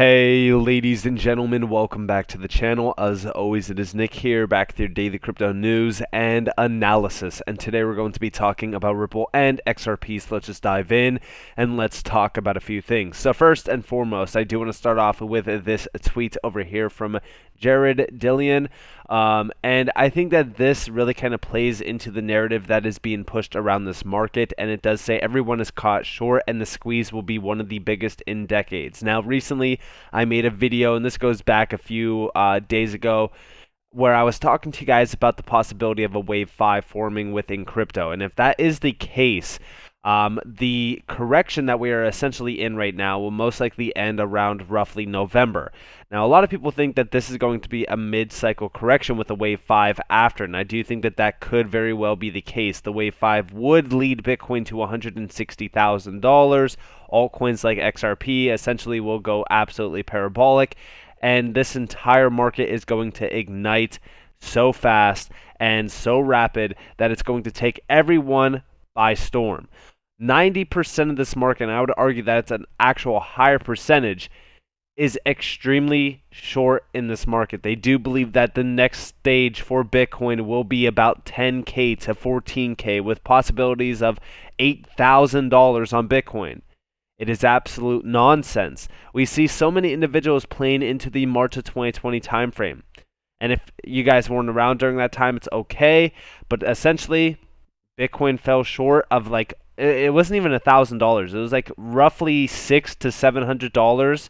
Hey ladies and gentlemen, welcome back to the channel. As always, it is Nick here, back with your daily crypto news and analysis. And today we're going to be talking about Ripple and XRP. So let's just dive in and let's talk about a few things. So first and foremost, I do want to start off with this tweet over here from Jared Dillian. And I think that this really kind of plays into the narrative that is being pushed around this market. And it does say everyone is caught short and the squeeze will be one of the biggest in decades. Now, recently, I made a video, and this goes back a few days ago, where I was talking to you guys about the possibility of a wave 5 forming within crypto. And if that is the case, the correction that we are essentially in right now will most likely end around roughly November. Now, a lot of people think that this is going to be a mid-cycle correction with a wave 5 after, and I do think that that could very well be the case. The wave 5 would lead Bitcoin to $160,000. Altcoins like XRP essentially will go absolutely parabolic, and this entire market is going to ignite so fast and so rapid that it's going to take everyone by storm. 90% of this market, and I would argue that it's an actual higher percentage, is extremely short in this market. They do believe that the next stage for Bitcoin will be about 10K to 14K with possibilities of $8,000 on Bitcoin. It is absolute nonsense. We see so many individuals playing into the March of 2020 timeframe. And if you guys weren't around during that time, it's okay. But essentially, Bitcoin fell short of it wasn't even $1,000. It was like roughly $600 to $700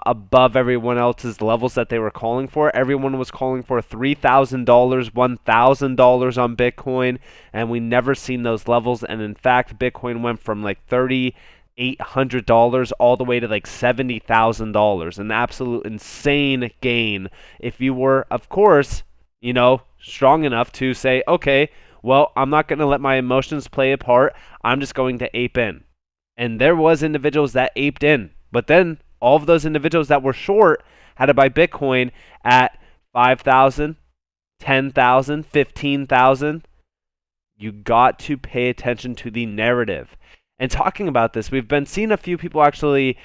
above everyone else's levels that they were calling for. Everyone was calling for $3,000, $1,000 on Bitcoin, and we never seen those levels. And in fact, Bitcoin went from like $3,800 all the way to like $70,000, an absolute insane gain. If you were, of course, strong enough to say, okay, well, I'm not going to let my emotions play a part. I'm just going to ape in. And there was individuals that aped in. But then all of those individuals that were short had to buy Bitcoin at 5,000, 10,000, 15,000. You got to pay attention to the narrative. And talking about this, we've been seeing a few people actually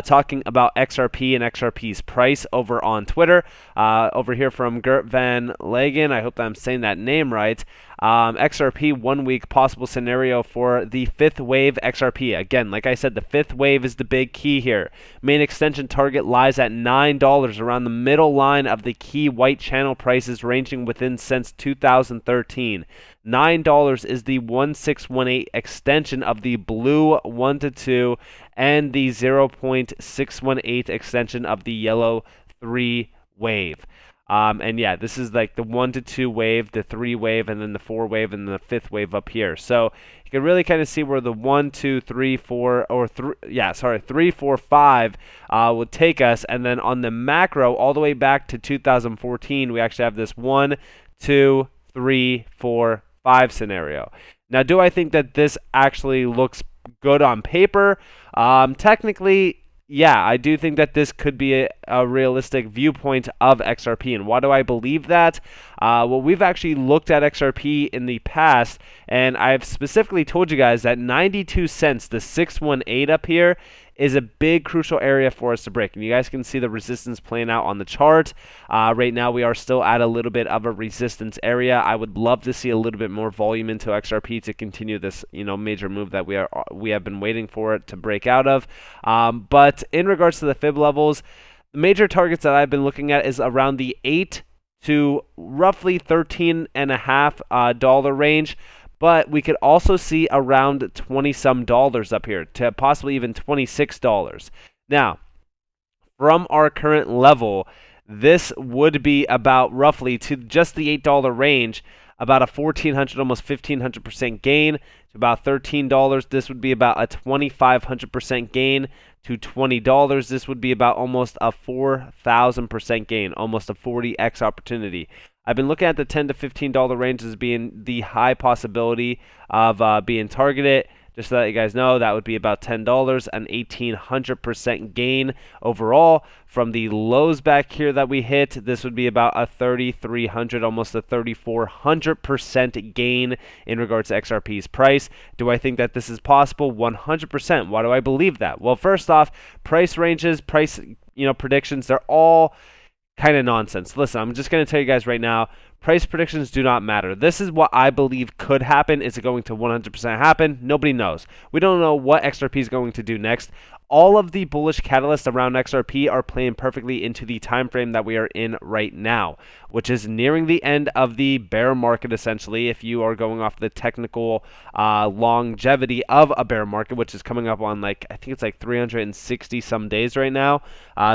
talking about XRP and XRP's price over on Twitter. Over here from Gert Van Lagen, I hope that I'm saying that name right. XRP 1 week possible scenario for the fifth wave XRP. Again, like I said, the fifth wave is the big key here. Main extension target lies at $9, around the middle line of the key white channel prices ranging within since 2013. $9 is the 1618 extension of the blue 1 to 2 and the 0.618 extension of the yellow 3 wave. And yeah, this is like the 1 to 2 wave, the 3 wave, and then the 4 wave, and the 5th wave up here. So you can really kind of see where the 1, 2, 3, 4, or 3, 4, 5 will take us. And then on the macro, all the way back to 2014, we actually have this 1, 2, 3, 4, 5 scenario. Now, do I think that this actually looks good on paper? Technically, yeah, I do think that this could be a realistic viewpoint of XRP. And why do I believe that? Well, we've actually looked at XRP in the past, and I've specifically told you guys that 92 cents, the 618 up here, is a big crucial area for us to break. And you guys can see the resistance playing out on the chart. Right now, we are still at a little bit of a resistance area. I would love to see a little bit more volume into XRP to continue this, major move that we have been waiting for it to break out of. But in regards to the fib levels, the major targets that I've been looking at is around the 8 to roughly $13.50 range. But we could also see around 20-some dollars up here to possibly even $26. Now, from our current level, this would be about roughly to just the $8 range, about a 1,400, almost 1,500% gain to about $13. This would be about a 2,500% gain to $20. This would be about almost a 4,000% gain, almost a 40x opportunity. I've been looking at the $10 to $15 range as being the high possibility of being targeted. Just to let you guys know, that would be about $10, an 1,800% gain overall. From the lows back here that we hit, this would be about a 3,300, almost a 3,400% gain in regards to XRP's price. Do I think that this is possible? 100%. Why do I believe that? Well, first off, price ranges, price predictions, they're all kind of nonsense. Listen, I'm just going to tell you guys right now, price predictions do not matter. This is what I believe could happen. Is it going to 100% happen? Nobody knows. We don't know what XRP is going to do next. All of the bullish catalysts around XRP are playing perfectly into the time frame that we are in right now, which is nearing the end of the bear market, essentially, if you are going off the technical longevity of a bear market, which is coming up on, I think it's 360 some days right now.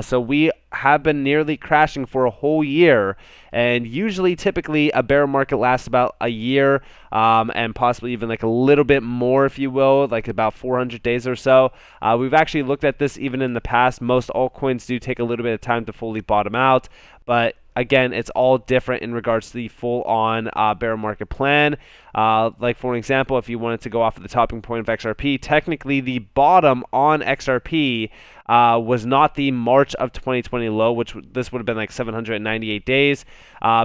So we have been nearly crashing for a whole year, and usually, typically, a bear market lasts about a year, and possibly even a little bit more, if you will, about 400 days or so. We've actually looked at this even in the past. Most altcoins do take a little bit of time to fully bottom out, but again, it's all different in regards to the full-on bear market plan. For an example, if you wanted to go off of the topping point of XRP, technically the bottom on XRP was not the March of 2020 low, which this would have been 798 days.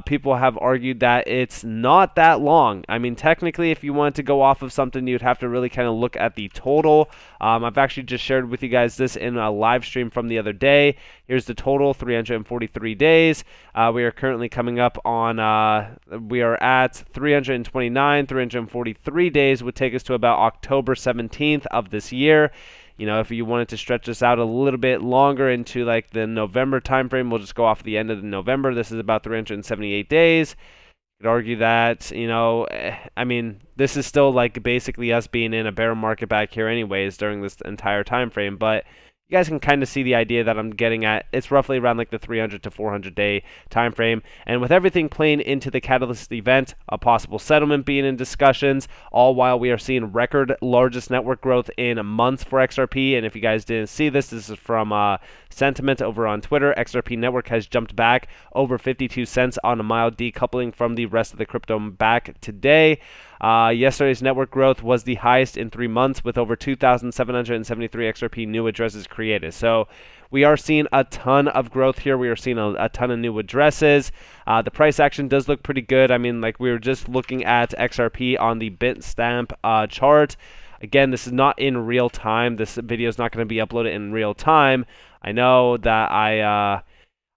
People have argued that it's not that long. I mean, technically, if you wanted to go off of something, you'd have to really kind of look at the total. I've actually just shared with you guys this in a live stream from the other day. Here's the total, 343 days. We are currently coming up on, we are at 329, 343 days would take us to about October 17th of this year. If you wanted to stretch this out a little bit longer into the November timeframe, we'll just go off the end of the November. This is about 378 days. You could argue that, I mean, this is still basically us being in a bear market back here anyways during this entire time frame, but you guys can kind of see the idea that I'm getting at. It's roughly around the 300 to 400 day time frame, and with everything playing into the catalyst event, a possible settlement being in discussions, all while we are seeing record largest network growth in a month for XRP. And if you guys didn't see this, this is from Sentiment over on Twitter. XRP network has jumped back over 52 cents on a mild decoupling from the rest of the crypto back today. Yesterday's network growth was the highest in 3 months, with over 2,773 XRP new addresses created. So we are seeing a ton of growth here. We are seeing a ton of new addresses. The price action does look pretty good. I mean, we were just looking at XRP on the Bitstamp chart. Again, this is not in real time. This video is not going to be uploaded in real time. I know that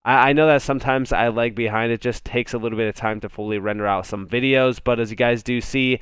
I know that sometimes I lag behind. It just takes a little bit of time to fully render out some videos. But as you guys do see,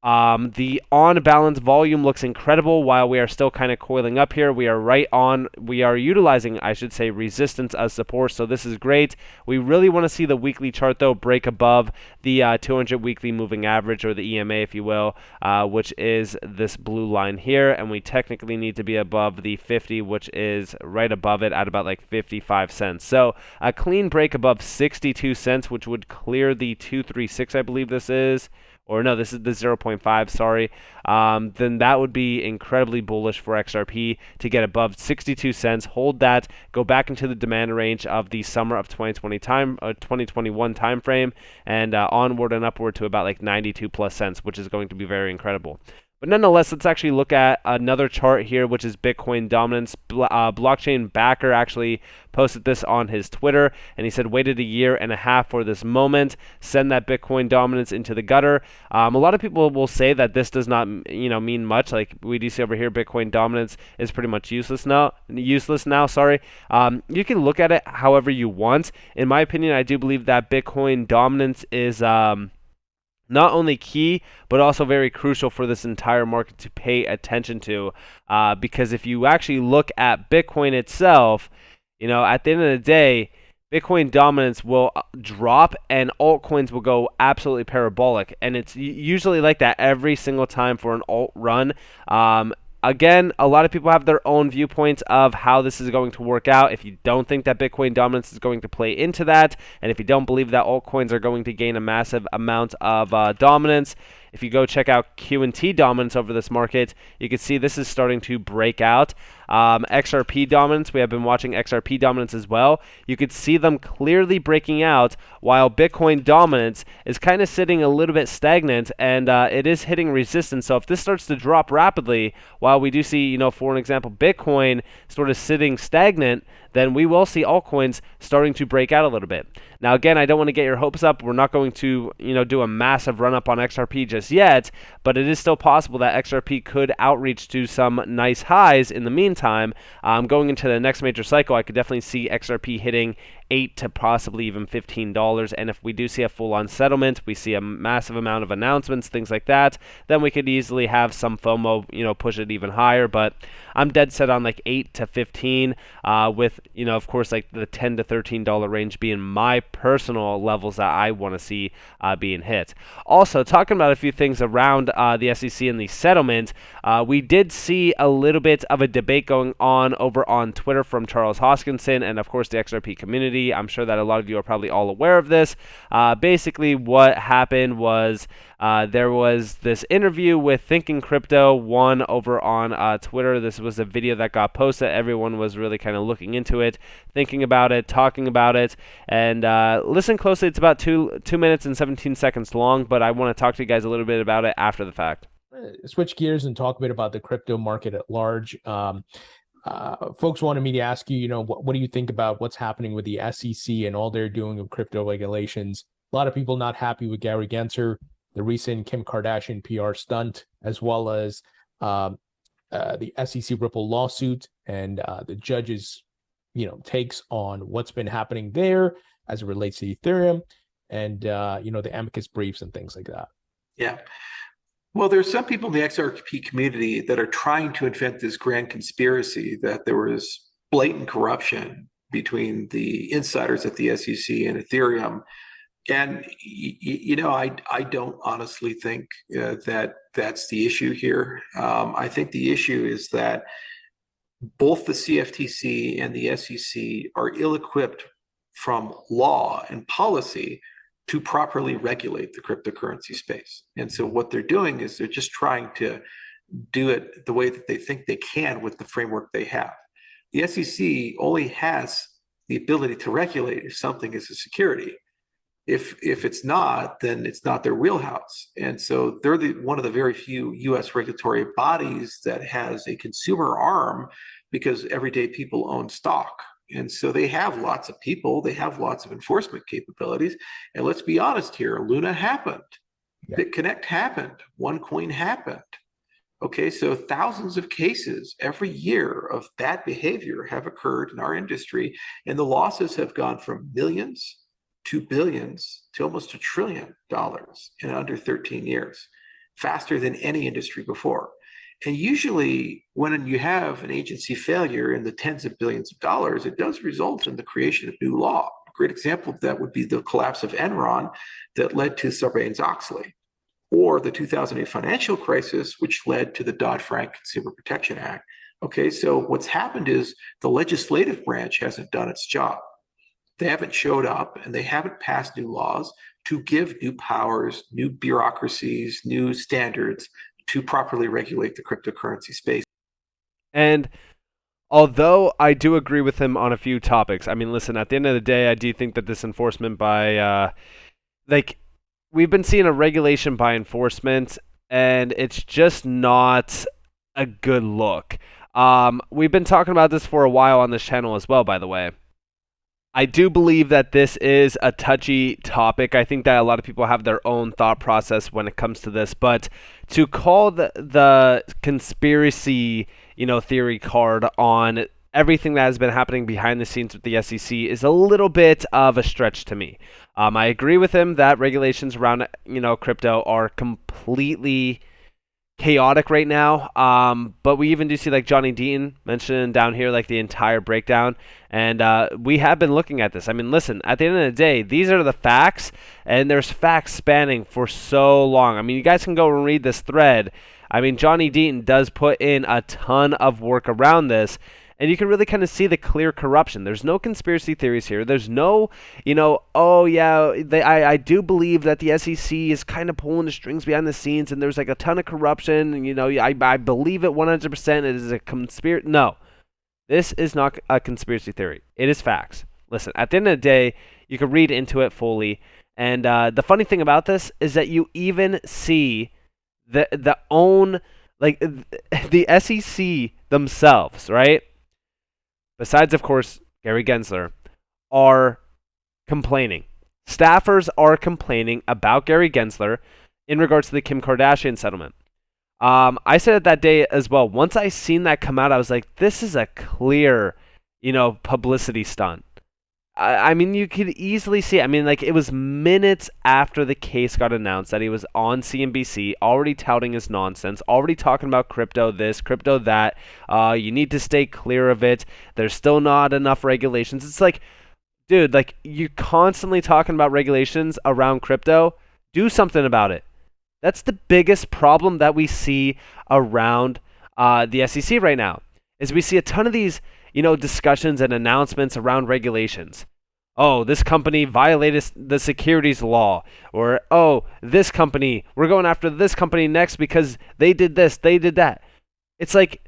the on-balance volume looks incredible while we are still kind of coiling up here. We are utilizing, I should say, resistance as support, so this is great. We really want to see the weekly chart, though, break above the 200 weekly moving average, or the EMA, if you will, which is this blue line here, and we technically need to be above the 50, which is right above it at about 55 cents. So a clean break above 62 cents, which would clear the 236, I believe this is. Or no, this is the 0.5, sorry, then that would be incredibly bullish for XRP to get above 62 cents, hold that, go back into the demand range of the summer of 2021 time frame, and onward and upward to about 92 plus cents, which is going to be very incredible. But nonetheless, let's actually look at another chart here, which is Bitcoin dominance. Blockchain Backer actually posted this on his Twitter, and he said, waited a year and a half for this moment, send that Bitcoin dominance into the gutter. A lot of people will say that this does not mean much. Like we do see over here, Bitcoin dominance is pretty much useless now. You can look at it however you want. In my opinion, I do believe that Bitcoin dominance is not only key, but also very crucial for this entire market to pay attention to, because if you actually look at Bitcoin itself, at the end of the day, Bitcoin dominance will drop and altcoins will go absolutely parabolic, and it's usually like that every single time for an alt run. Again, a lot of people have their own viewpoints of how this is going to work out. If you don't think that Bitcoin dominance is going to play into that, and if you don't believe that altcoins are going to gain a massive amount of dominance, if you go check out Q&T dominance over this market, you can see this is starting to break out. XRP dominance, we have been watching XRP dominance as well. You could see them clearly breaking out, while Bitcoin dominance is kind of sitting a little bit stagnant, and it is hitting resistance. So if this starts to drop rapidly, while we do see, for an example, Bitcoin sort of sitting stagnant, then we will see altcoins starting to break out a little bit. Now, again, I don't want to get your hopes up. We're not going to, do a massive run up on XRP just yet, but it is still possible that XRP could outreach to some nice highs in the meantime. Going into the next major cycle, I could definitely see XRP hitting $8 to possibly even $15. And if we do see a full-on settlement, we see a massive amount of announcements, things like that, then we could easily have some FOMO, push it even higher. But I'm dead set on like 8 to 15, with, of course, like the $10 to $13 range being my personal levels that I want to see being hit. Also, talking about a few things around the SEC and the settlement, we did see a little bit of a debate going on over on Twitter from Charles Hoskinson and, of course, the XRP community. I'm sure that a lot of you are probably all aware of this. Basically, what happened was there was this interview with Thinking Crypto, one over on Twitter. This was a video that got posted. Everyone was really kind of looking into it, thinking about it, talking about it, and listen closely. It's about 2 minutes and 17 seconds long, but I want to talk to you guys a little bit about it after the fact. Switch gears and talk a bit about the crypto market at large. Folks wanted me to ask you, what do you think about what's happening with the SEC and all they're doing with crypto regulations? A lot of people not happy with Gary Gensler, the recent Kim Kardashian PR stunt, as well as the SEC Ripple lawsuit and the judge's, takes on what's been happening there as it relates to Ethereum and, the amicus briefs and things like that. Yeah. Well, there's some people in the XRP community that are trying to invent this grand conspiracy that there was blatant corruption between the insiders at the SEC and Ethereum. And, I don't honestly think that that's the issue here. I think the issue is that both the CFTC and the SEC are ill-equipped from law and policy to properly regulate the cryptocurrency space. And so what they're doing is they're just trying to do it the way that they think they can with the framework they have. The SEC only has the ability to regulate if something is a security. If it's not, then it's not their wheelhouse. And so they're one of the very few US regulatory bodies that has a consumer arm because everyday people own stock. And so they have lots of people, they have lots of enforcement capabilities. And let's be honest here, Luna happened. Yeah. BitConnect happened. OneCoin happened. Okay, so thousands of cases every year of bad behavior have occurred in our industry, and the losses have gone from millions to billions to almost $1 trillion in under 13 years, faster than any industry before. And usually when you have an agency failure in the tens of billions of dollars, it does result in the creation of new law. A great example of that would be the collapse of Enron that led to Sarbanes-Oxley, or the 2008 financial crisis, which led to the Dodd-Frank Consumer Protection Act. Okay, so what's happened is the legislative branch hasn't done its job. They haven't showed up and they haven't passed new laws to give new powers, new bureaucracies, new standards to properly regulate the cryptocurrency space. And although I do agree with him on a few topics, I mean, listen, at the end of the day, I do think that this enforcement by, we've been seeing a regulation by enforcement, and it's just not a good look. We've been talking about this for a while on this channel as well, by the way. I do believe that this is a touchy topic. I think that a lot of people have their own thought process when it comes to this, but to call the conspiracy, theory card on everything that has been happening behind the scenes with the SEC is a little bit of a stretch to me. I agree with him that regulations around, crypto are completely chaotic right now, but we even do see like Johnny Deaton mentioning down here like the entire breakdown, and we have been looking at this. I mean, listen, at the end of the day, these are the facts, and there's facts spanning for so long. I mean, you guys can go and read this thread. I mean, Johnny Deaton does put in a ton of work around this, and you can really kind of see the clear corruption. There's no conspiracy theories here. There's no, oh yeah, I do believe that the SEC is kind of pulling the strings behind the scenes, and there's like a ton of corruption. And, I believe it 100%. It is a conspiracy. No, this is not a conspiracy theory. It is facts. Listen, at the end of the day, you can read into it fully. And the funny thing about this is that you even see the SEC themselves, right? Besides, of course, Gary Gensler, are complaining. Staffers are complaining about Gary Gensler in regards to the Kim Kardashian settlement. I said it that day as well. Once I seen that come out, I was like, this is a clear, publicity stunt. I mean, you could easily see. I mean, like, it was minutes after the case got announced that he was on CNBC, already touting his nonsense, already talking about crypto this, crypto that. You need to stay clear of it. There's still not enough regulations. It's like, dude, like, you're constantly talking about regulations around crypto. Do something about it. That's the biggest problem that we see around the SEC right now, is we see a ton of these discussions and announcements around regulations. Oh, this company violated the securities law. Or, oh, this company, we're going after this company next because they did this, they did that. It's like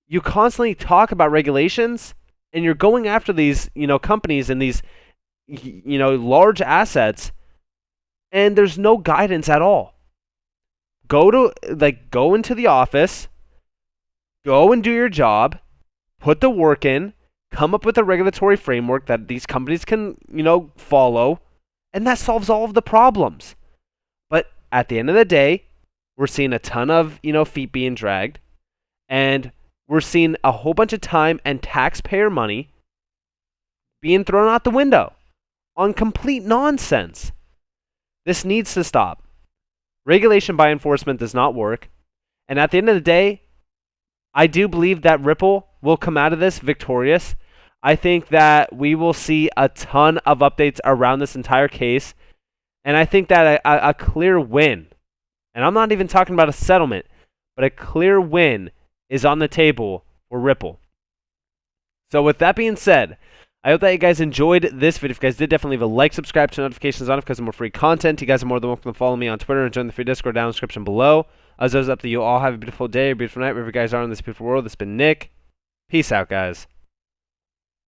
you constantly talk about regulations and you're going after these, companies and these, large assets, and there's no guidance at all. Go into the office, go and do your job, put the work in, come up with a regulatory framework that these companies can, follow, and that solves all of the problems. But at the end of the day, we're seeing a ton of, feet being dragged, and we're seeing a whole bunch of time and taxpayer money being thrown out the window on complete nonsense. This needs to stop. Regulation by enforcement does not work. And at the end of the day, I do believe that Ripple will come out of this victorious. I think that we will see a ton of updates around this entire case. And I think that a clear win, and I'm not even talking about a settlement, but a clear win is on the table for Ripple. So with that being said, I hope that you guys enjoyed this video. If you guys did, definitely leave a like, subscribe, turn notifications on because of more free content. You guys are more than welcome to follow me on Twitter and join the free Discord down in the description below. As always, up to you all. Have a beautiful day, a beautiful night, wherever you guys are in this beautiful world. This has been Nick. Peace out, guys.